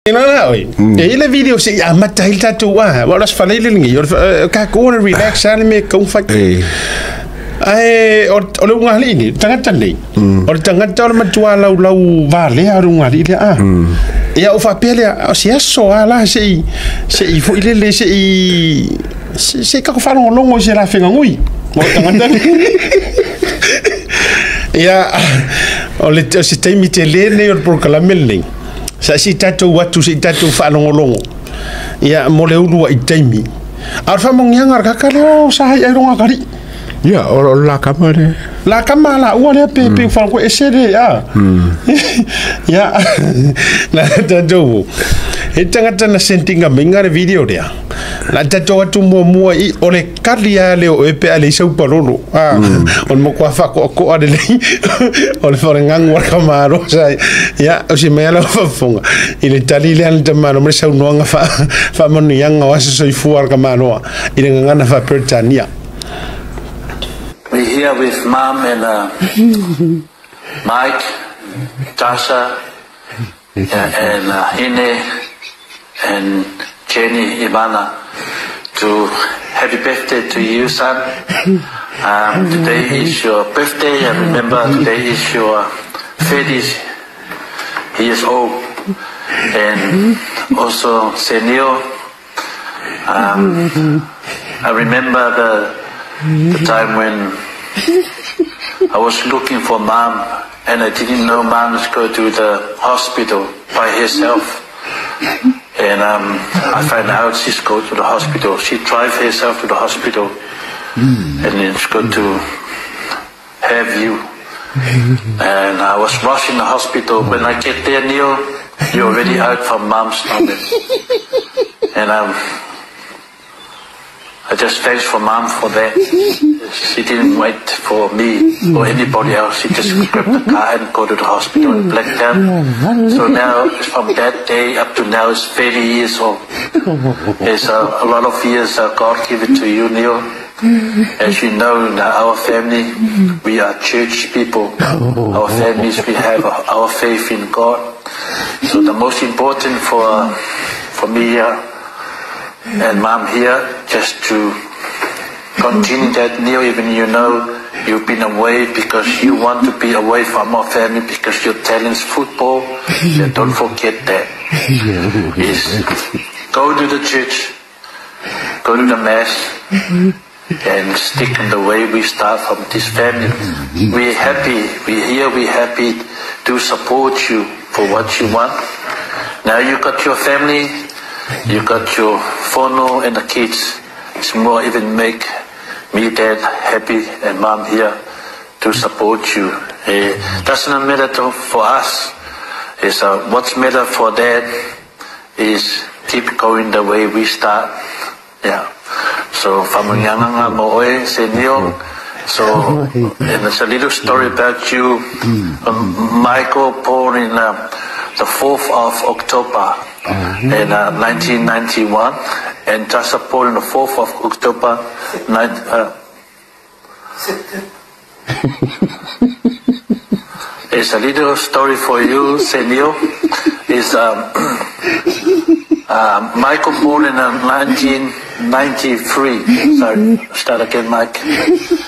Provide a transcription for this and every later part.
Oi. Ile video si mata il tatu wala sfale ile ngi ka ko relax ani me kong fa ai o le ngali ni tanga tani o tanga tol ma tua lau vale a ngali ile ia o fa pele si aso ala se fo ile se ka ko fa longo se la fenga ngui mo tanga tani ia o le se taimi te le ne o por kala melling sa si tatou watu si tatou whanongolongo ia mo le ulu i taimi ar whamongianga ar kakara sa hai aironga kari ia o la kamare la kamala ua lea pepe whanko e sere ia na tatou he tangata na sentinga minga re video rea la tatou atu mua i o le kari a leo e pe a le isau paroro o le mokua whako ko a le lei o le wharengangu ar kamaro sa ia o si mea lau whafonga i le tali le ana tamano mre sau noanga whamanu ianga o asa soifu ar kamanoa i le ngangana wha Britania. We're here with Mom and Mike, Tasha, and Hine and Jenny Ivana to happy birthday to you, son. Today is your birthday, and remember today is your 30 years old. And also Senio, I remember the time when I was looking for Mom and I didn't know Mom was going to the hospital by herself. And I found out she's going to the hospital. She drive herself to the hospital and then she's going to have you. And I was rushing the hospital. When I get there, Neil, you're already out from Mom's stomach. And I just thanks for Mom for that. She didn't wait for me or anybody else. She just grabbed the car and go to the hospital and blacked out. So now, from that day up to now, it's 30 years old. It's a lot of years God gave it to you, Neil. As you know, in our family, we are church people. Our families, we have our faith in God. So the most important for me here and Mom here, just to continue that, Neil, even you know you've been away because you want to be away from our family because your talent's football. So don't forget that. Is go to the church, go to the mass, and stick in the way we start from this family. We're happy, we're here, we're happy to support you for what you want. Now you got your family, you got your whono and the kids. It's more even make me, Dad, happy and Mom here to support you. Doesn't matter for us. It's what's matter for Dad is keep going the way we start. Yeah. So Famunyanga Moe Senio. So and there's a little story about you. Michael born in the 4th of October in 1991, and Tasha born on the 4th of October. It's a little story for you, Senio. Is Michael born in 1993. Sorry, start again, Mike.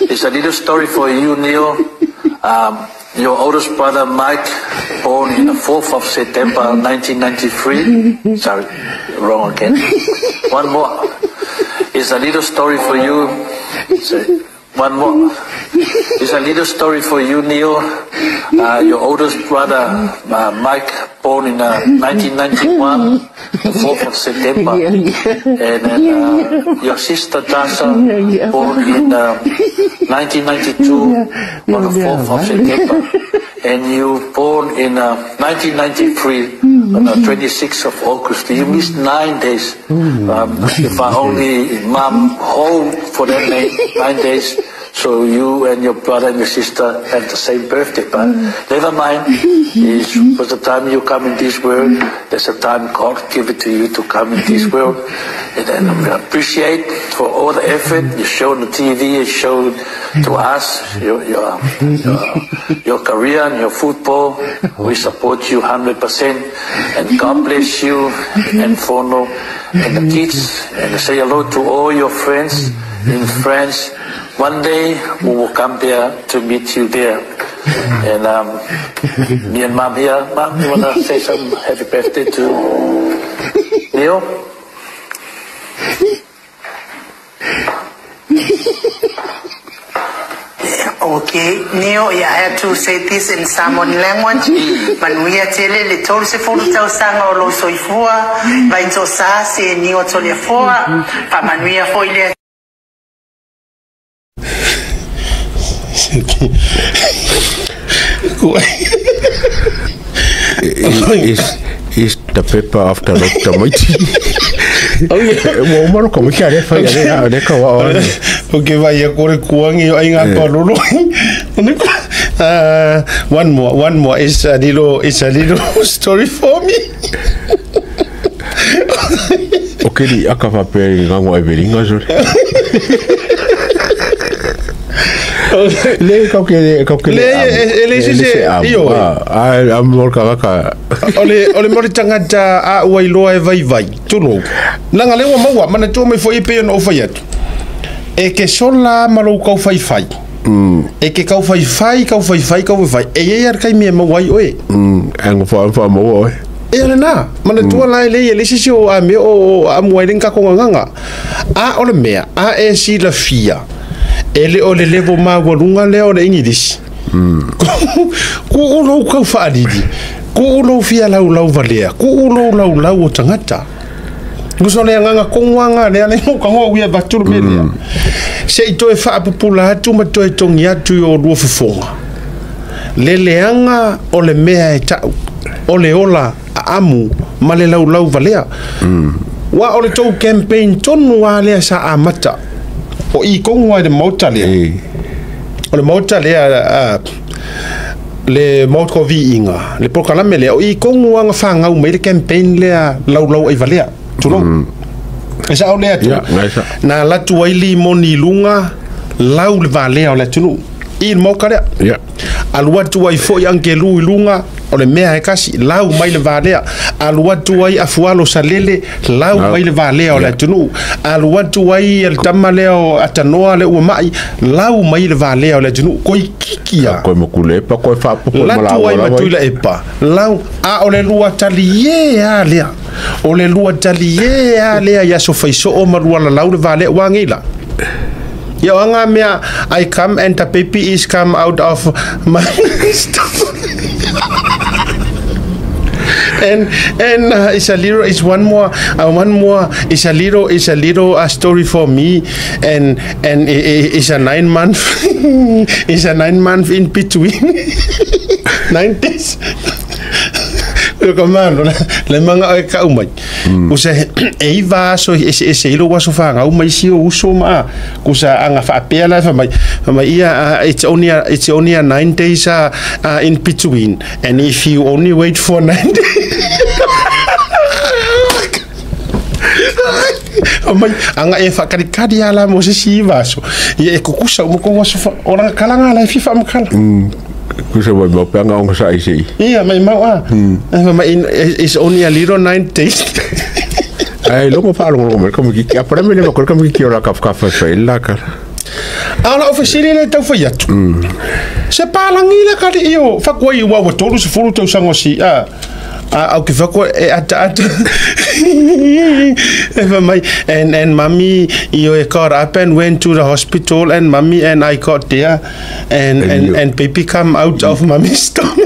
It's a little story for you, Neil. Your oldest brother, Mike, born in the 4th of September 1993. Sorry, wrong again. One more. It's a little story for you. Sorry. One more. It's a little story for you, Neil. Your oldest brother, Mike, born in 1991, the 4th of September. And then your sister, Tasha, born in 1992, on the 4th of September. And you born in 1993, on the 26th of August. You missed 9 days. If I only Mom hold for that 9 days, So you and your brother and your sister have the same birthday, but never mind. For the time you come in this world, there's a time God give it to you to come in this world. And then we appreciate for all the effort you show on the TV, you show to us, your career and your football. We support you 100%. And God bless you and Fono and the kids. And say hello to all your friends in France. One day we will come there to meet you there. And me and Mom here. Mom, you want to say some happy birthday to Neil? Okay, Neil, I have to say this in Samoan language. Manuia tele le tolu se fulu tau sanga o lo soifua, vai to sa se Neil tole foa, pa manuia foi le. Is the paper after the mighty? Oh yeah, well, more come here. Okay, vai agora kuangi ai ngā palolo. One more is a little story for me. Okay, di akava pe ngā everinga zori. Le io am morka ole mori tangata a wailoa e vai tulo nanga lewa maua mana tu mai foi pe no fai atu e ke sola malo kau fai e ke kau fai e ia ar kai me mawai oe ang fa mo e ana na mana tu lai le sisi o a me o amuailen ka ko nganga a ole mea a e si la fia ele o le levo mawarunga leo le ingidis ku ulo kau faadidi ku ulo fia lau valea ku ulo lau o tangata guso le nganga kongwanga le ale no kango wia batulu melia se ito e fa popula atu ma to e tongi atu o do fofonga le leanga o le mea e tau o le Ola Aamu ma le lau valea wa o le tou campaign tonu wa le sa amata o I kongwa de mautale o le mautale le mautko vi inga le prokalame le o I kongwa nga fanga u le campaign le lau ai valea tulo esa o le atu na latu waili moni lunga lau le valea o le tunu I maukare aluatu ai foi angelu lunga o le mea e kasi lau mai le valea aluatu ai afualo salele lau mai le valea o le tunu aluatu ai el tamaleo atanoa le umai lau mai le valea o le tunu koi kikia koi mokule pa koi fa popo latu ai matuila epa lau a o le lua talie a lea o le lua talie a lea ya so faiso o marua la lau le valea wangila Ya anga mea I come and the baby is come out of my stomach. and it's a little it's one more it's a little story for me and it's a 9 month it's a 9 month in between 9 days comando le manga e ka umai usa e va so e ilo waso fa nga umai si o uso ma kusa anga fa pela fa mai ia it's only a 9 days in between and if you only wait for 9 days Amai anga e fa kari ala mo se si vaso e kukusa mo ko waso fa ora kalanga la fifa mo kala kusa wa mo panga on sa isi iya mai Maua is only a little 9 days ai lo mo fa lo mo como que a para me le ko como que ora ka fa la cara ala ofisiri le tau fa yatu se palangi le kali io fa ko i wa tolu se fulu tau sango si au que fa ko ata and mommy you got up and went to the hospital and mommy and I got there and baby come out of mommy's stomach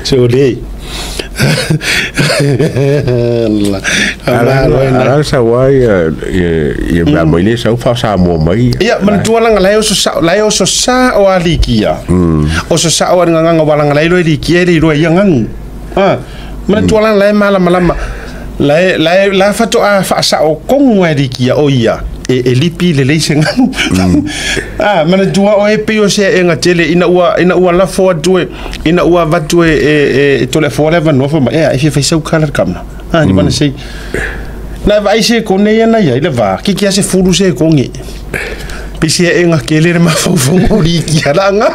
so they ala sa wai ye ba mo ni sa fa sa mo mai ya man tu lang lai o so sa o alikia o so sa o nga walang lai lo alikia ri ro yang man tu lang lai mala la fa to a fa sa o kong alikia o ia e lipi le leising mana tua o e pio se e nga tele ina ua la fo atu ina ua vatu e tole fo leva no fo ma e fi fa sau kala kamna ni mana sei na vai se ko ne na ia le va ki ase fulu se ko ngi pisi e nga kele ma fo ri ki ala nga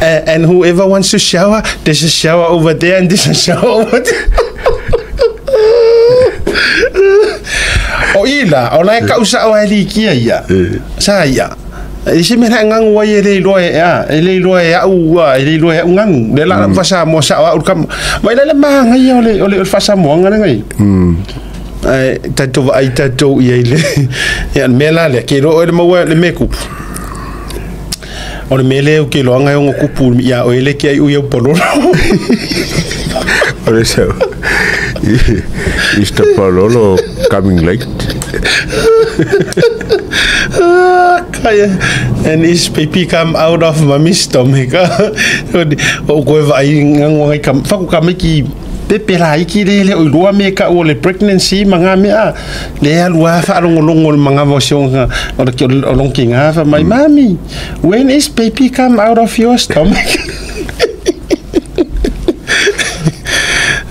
and whoever wants to shower, there's a shower over there and there's a shower over there. O ila, o lai ka usa o ali kia ia. Sa ia. Isi mena ngang wa ye le loe a, le loe a u wa, le loe a ngang, le la fasa mo sa wa kam. Mai le ma ngai o le fasa mo ngai. Tato ai tato ia le. Ya mela le ke ro le mo le meku. O le mele o ke loanga o kupu ia o ele ke ai u polo. Ore so. Is the pololo coming late? And his baby come out of mommy's stomach. O ko vai ngang kam fa ko kam ki pepe la iki le o lua me ka o le pregnancy manga me a le alua fa longo manga vosion o le o lonkinga fa my mommy when is baby come out of your stomach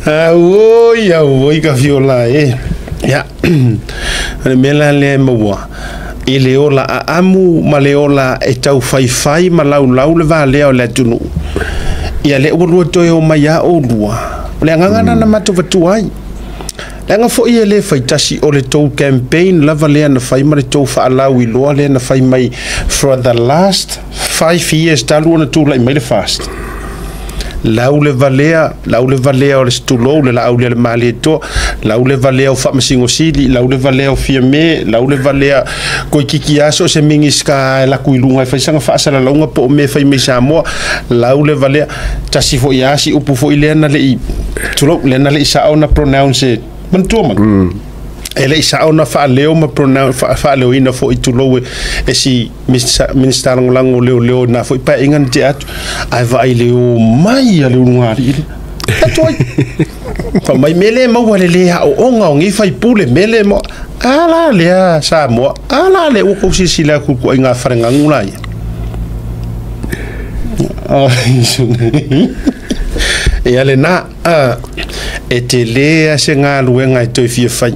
oi ka fiola ya le mela le Maua i le Ola Aamu ma le ola e tau fai ma lau le vale o le tunu ia le o lua toi o mai a o lua le ngangana na matu ai le nga fo ia le fai tasi o le tou campaign lava le na fai ma le tou fa alau i loa le na fai mai for the last 5 years talu na tu lai mai le fast lau le valea o le stulo le lau le mali to lau le valea o fa masingo sili lau le valea o fiame lau le valea ko kiki aso se mingiska la kuilunga fa sanga fa sala longa po me fa me samo lau le valea tasi fo yasi upu fo ile na le tulo le na le sa ona pronounce man to man ele isa ona fa leo ma pronounce fa leo ina fo itulo e si minister lango leo na fo pa ingan te atu ai vai leo mai ale ngari atoi fa mai mele ma wale le o onga ngi fai pule mele mo ala le sa mo ala le o ko si la ku ko inga franga ngulai e ale na e te le se nga luenga to fi fai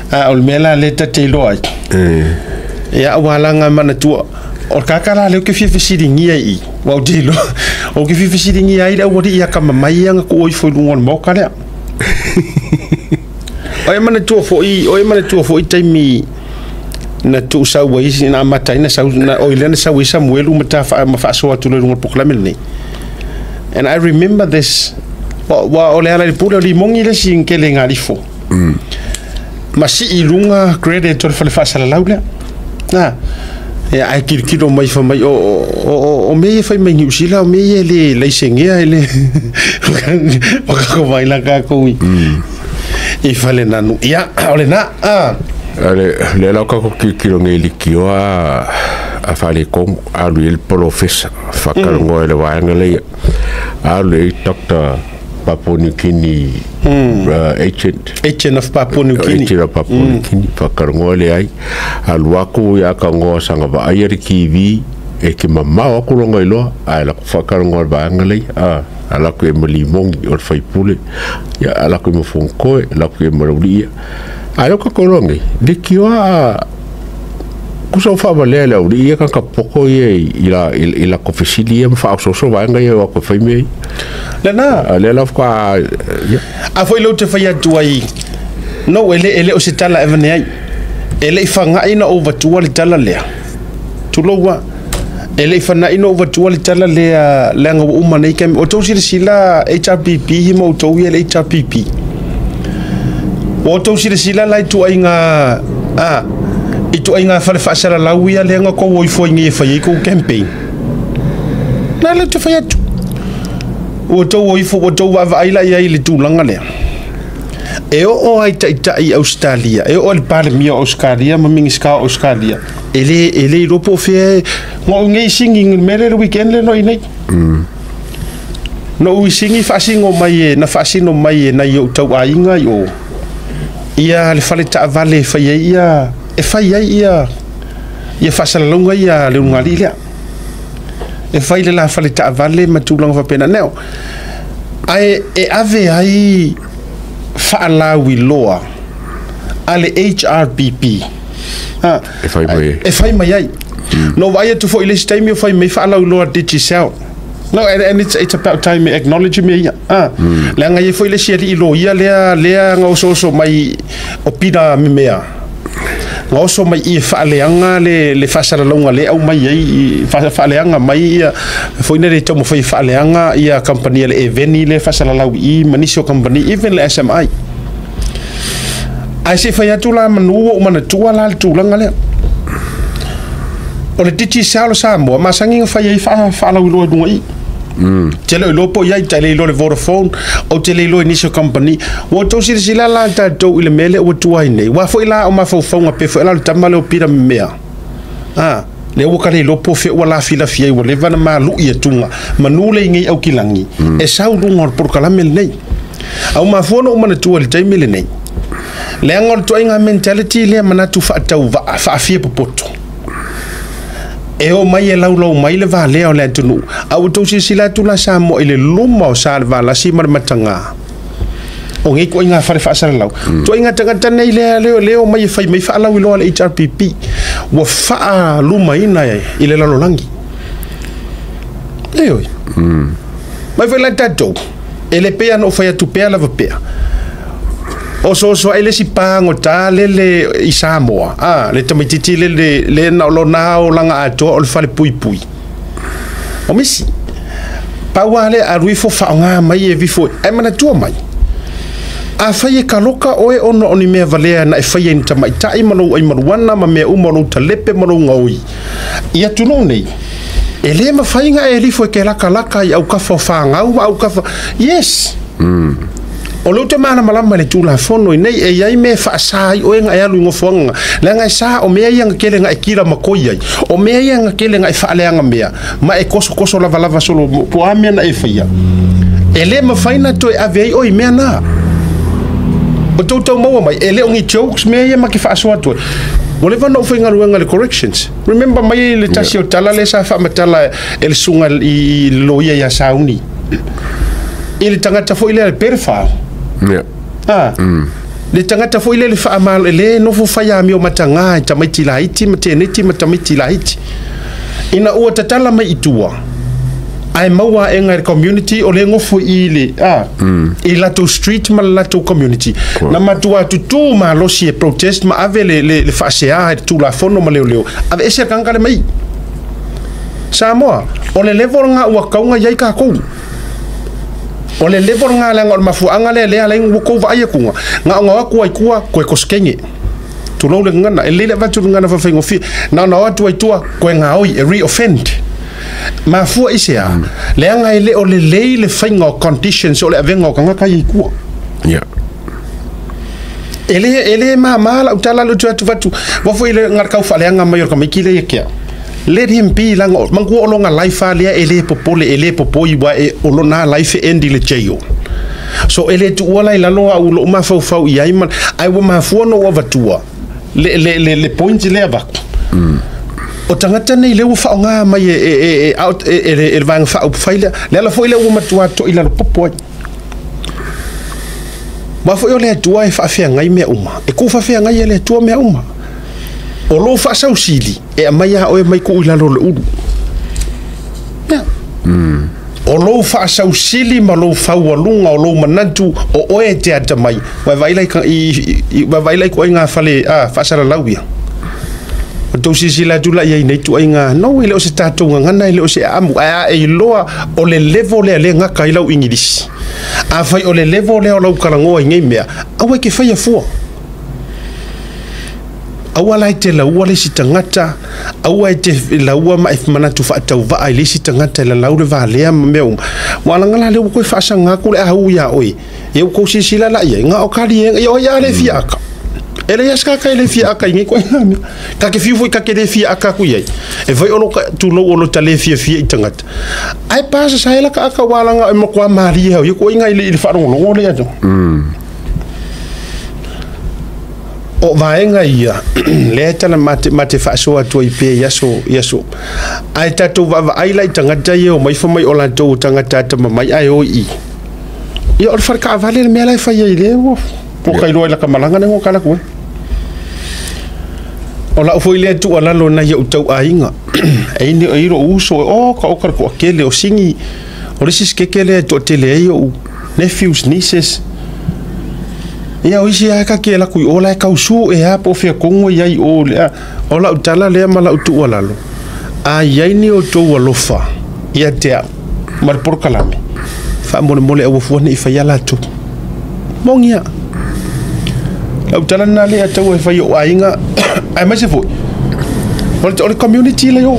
ol mela le te loai ya walanga mana tu o kakara le ke fi siringi ai wa dilo o ke fi siringi ai da wori ya kama mai nga ko i fo lungon mo kala o mana tu fo i taimi na tu sa wai na mata ina sa na o ile na sa wai Samuel mata fa ma fa so tu le lungon proclamer ni and I remember this wa ole ala pula li mongi le sin ke le ngali fo masi ilunga credit to fa fa sala laula na e ai kido mai fa mai o me fa mai ni sila o me le leisengia ele o ka vai la ka ko e fa le nanu ya ole na le la ka ko kido ngai likio a fa le kom a lui el professor fa ka ngo le wa ngale a lui doctor Papua New Guinea agent of Papua New Guinea whakarangole ai aluaku ia ka ngoa sanga wa aiari kiwi e ki mamau aku longa iloa ai laku whakarangoa baangalei alaku e malimongi o whaipule ia alaku e mafonkoe alaku e maraulia ai oka korongi likioa kusa fa lea la uri ka ka poko ye ila kofisili em fa so vanga ye ko fa me le la fa a foi lo te fa ya tuai no ele o se tala evene ai ele fanga ina over tuali tala le tu lo wa ele fanga ina over tuali tala le lenga uma nei kem o to sila HRPP himo to ye HRPP o to sila lai tu ai nga itu ai nga fa sala lawia le nga ko wo fo ngi fa yi ko campaign na le te fa ya o to wo fo o to wa ai la ya ile tu langa le e o ai tai Australia e o par mi Australia ma mingi ska Australia ele ropo fe ngo ngi singing mele weekend le no inai no uisingi whaasingo mai na whaasino mai na iau tau ainga i o ia le whale ta vale whaia ia e whaia ia whaasalalonga ia le ungali lea e whaile la whale ta vale matulanga whapena neo ai e ave ai whaalawi loa ale HRPP e whai mai ai no vai tu fo ile time fo me whaalawi loa digicel. No, and it's about time me acknowledge me ia. Le nga ye foi le seri lo ia le nga so mai opina me mea. Nga so mai I fa le anga le fasara longa le au mai ai fa le anga mai ia foi ne le tomo foi fa le anga ia company le eveni le fasara lau I manisio company even le SMI. Ai se fa ya tu la manu o mana tu la tu langa le. O le titi salo Samoa ma sangi fa ye fa lau lo dunga I. Tele lo po ia tele lo le Vodafone o tele lo initial company wo to sila la ta to ile mele o tuai nei wa foi la o ma fo fonga pe foi la tamale o pira mea le o kale lo po fe wala fila fie o le vana ma lu ia tunga manule ngi au kilangi e sau ngor por kala mel nei au ma fono o mana tu le time le nei le ngor to inga mentality le mana tu fa tau fa fie popoto e o mai e lau mai le vale o le tunu au to sila tu la Samoa ile luma o sa vala si mar matanga o ngi ko inga fare fa sa lau to inga tanga nei le o mai fai mai fa lau lo le HRPP wa fa luma ina ile la lolangi le oi mai fa la tato ele pe no fa tu pe la va pe o so ele si pango ta le I Samoa le tamititi le na lo na o langa ato o le fale pui o misi pa wale a rui fo fa nga mai e vifo e mana tua mai a fai kaloka o e ono oni me valea na e fai en tamai tai malo ai maruana ma me umalo talepe malo ngoi ia tuno nei ele ma fai nga e rifo ke laka I au kafa fa nga au kafa yes o lo te mana malama le tula fono nei e ai me fa sai o nga alu ngofonga la nga sa o me yang kele nga kila makoia o me yang kele nga fa le nga mea ma e koso lava solo po amia na e faia ele ma faina to ave o me na o to mo mai ele ongi jokes me ma ke fa so to o le vano finga ruanga le corrections remember mai le tasio tala le sa fa matala el sunga I loia ya sauni ele tangata foi le perfa le tangata foi le fa mal le no fo fa ya mi o matanga ta mai tilaiti mateneti matamiti laiti ina o tatala mai itua ai Maua enga community o le ngofo ile I lato street ma lato community na matua tu ma lo si protest ma ave le fa sea tu la fono ma leo ave ese kanga le mai Samoa o le level nga wa kaunga yai ka ko o le level nga la ngor mafuanga le ala ngu ko va kunga nga ku ai kua ko koskenge tu lo le ngana ele va tu ngana fa fengo fi na tu ai tua ko nga oi re offend ma fu isia le nga ile o le fengo conditions o le vengo nga ka i kua ele ma la utala lu tu vatu wa fu ile ngar ka fa le nga mayor ka mikile ye let him be lang mangu olonga life alia ele popoi wa e olona life endi le cheio so ele tu wala ila lo au ma fau ia man ai wa ma fuano wa vatua le point le ava o tangata nei le fa nga mai out e vang fa up faila le la foi le wa matua to ila lo popoi ma foi le tua e fa fia ngai me uma e ku fa fia ngai le tua me uma o lo fa sau sili e mai o e mai ku ila lo le uru o lo fa sau sili ma lo fa walunga o lo manatu o e te ata mai vai lai ko inga fale fa sala lawia o to sila tu la ye nei tu inga no ile o se tatu ngana ile o se amu e loa o le level le nga kai lau ingidisi a fai o le level le o lo kalango ngai mea awe ke fai fu awala te la wale si tangata awa te la wa ma ifmana tu fa tau va ile si tangata la laure va le meu wala ngala le ko fa sanga ku le hu ya oi e ko si sila la ye nga o kali ye o ya le fiaka ele ya ska ele fia aka ngi ko ngami ka ke fiu ka ke le fia aka ku ye e vai olo ka tu lo olo tale fia itangata ai pasa sa ela ka aka wala nga mo kwa mari he ko inga ile fa ro le ato o vaenga ia le tala mate fa so atu ipe yaso ai tatu va ai lai tangata ye o mai fa mai ola to tangata ta mai ai o i ia o farka vale me lai fa ye le o kai ro la kamalanga ngo kala ko ola foi le tu ala lo na ye tau ainga ai ni ai ro uso o ka o ko kele o singi o le sis kele to tele yo nephews nieces ia o isi aka ke la kui ola ka usu e a po fe kongo ia i o le ola utala le mala utu ala lo a ia ni o to walofa ia te mar por kalame fa mole o fu ni fa yala tu mongia la utala na le ata o fa yo ainga ai ma se fu o community le yo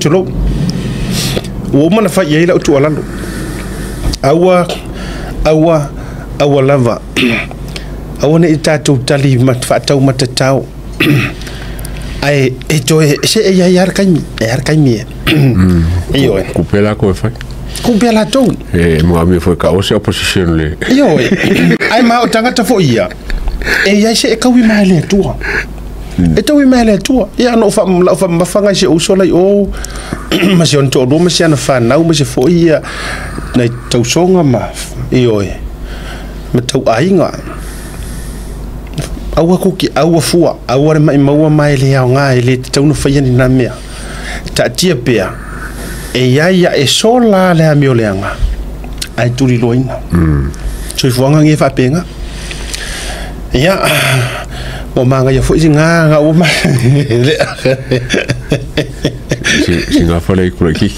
chulo o mana fa ia la utu ala lo awa lava awane itatu tali mat fatau matatau ai eto se ya yar kaimi iyo kupela ko fa kupela to mo ami foi ka o se opposition le iyo ai ma o tangata fo ia ya se ka wi male tua eto wi male tua ya no fa mafanga se o sola o ma se on to do ma se na fa na ma se fo ia na tau songa ma iyo ma tau ainga awa kuki awa fua awa mai maua mai le au nga ele tau no fa yani na mea ta tia pea e ya e sola le amio le anga ai turi loina so fuanga nge fa penga ya o manga ya foi nga o ma singa fa le kula ki